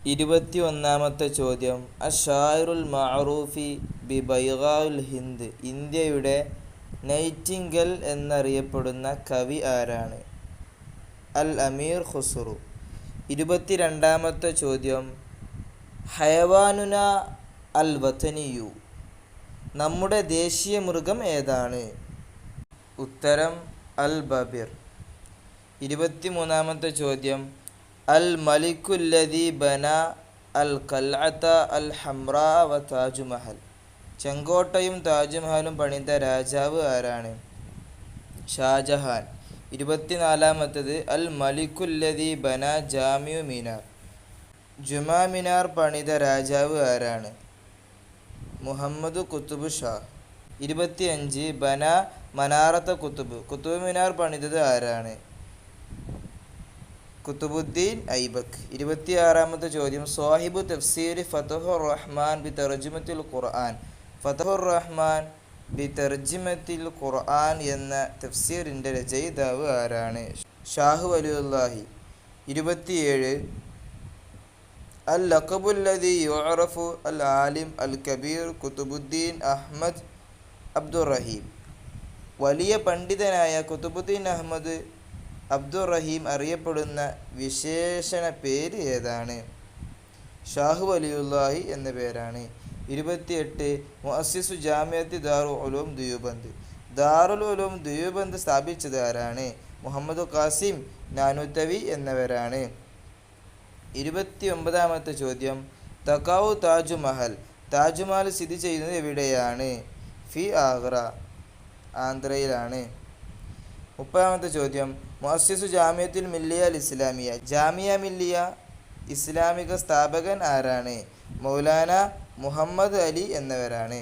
21-ാമത്തെ ചോദ്യം. അഷായിറുൽ മഅറൂഫി ബി ബൈഗാഉൽ ഹിന്ദ്. ഇന്ത്യയുടെ നൈറ്റിംഗൽ എന്നറിയപ്പെടുന്ന കവി ആരാണ്? അൽ അമീർ ഖുസ്രു. 22-ാമത്തെ ചോദ്യം. ഹയവാനുന അൽ വതനിയു. നമ്മുടെ ദേശീയ മൃഗം ഏതാണ്? ഉത്തരം അൽ ബബിർ. 23-ാമത്തെ ചോദ്യം. അൽ മലിക്കുല്ലദി ബന അൽ ഖൽഅത അൽ ഹംറാ വ താജ്മഹൽ. ചെങ്കോട്ടയും താജ്മഹലും പണിത രാജാവ് ആരാണ്? ഷാജഹാൻ. 24-ാമത്തേത്. അൽ മലിക്കുല്ലദി ബന ജാമിഉ മിനാർ. ജുമാ മിനാർ പണിത രാജാവ് ആരാണ്? മുഹമ്മദ് കുത്തുബ് ഷാ. 25. ബന മനാറത്ത കുത്തുബ്. കുത്തുബ് മിനാർ പണിതത് ആരാണ്? കുത്തുബുദ്ദീൻ ഐബക്. 26-ാമത്തെ ചോദ്യം. സ്വാഹിബു തഫ്സീർ ഫതഹുർ റഹ്മാൻ ബി തർജിമത്തിൽ ഖുർആൻ. ഫതഹുർ റഹ്മാൻ ബി തർജിമത്തിൽ ഖുർആൻ എന്ന തഫ്സീറിൻ്റെ രചയിതാവ് ആരാണ്? ഷാഹു വലിയുല്ലാഹി. 27. അൽ ലഖബുല്ലദി യുഅറഫു അൽ ആലിം അൽ കബീർ കുതുബുദ്ദീൻ അഹ്മദ് അബ്ദുറഹീം. വലിയ പണ്ഡിതനായ കുതുബുദ്ദീൻ അഹ്മദ് അബ്ദുറഹീം അറിയപ്പെടുന്ന വിശേഷണ പേര് ഏതാണ്? ഷാഹു വലിയുല്ലാഹി എന്ന പേരാണ്. 28. മുഅസ്സിസു ജാമിഅത്തി ദാറുൽ ഉലൂം ദിയോബന്ദ്. ദാറുൽ ഉലൂം ദിയോബന്ദ് സ്ഥാപിച്ചത് ആരാണ്? മുഹമ്മദ് ഖാസിം നാനൂത്തവി എന്നിവരാണ്. 29-ാമത്തെ ചോദ്യം. തഖാഉ താജ്മഹൽ. താജ്മഹൽ സ്ഥിതി ചെയ്യുന്നത് എവിടെയാണ്? ഫി ആഗ്ര, ആന്ധ്രയിലാണ്. 30-ാമത്തെ ചോദ്യം. മുഅസ്സിസു ജാമിഅത്തുൽ മില്ലിയ അൽ ഇസ്ലാമിയ. ജാമിയ മില്ലിയ ഇസ്ലാമിക സ്ഥാപകൻ ആരാണ്? മൗലാന മുഹമ്മദ് അലി എന്നിവരാണ്.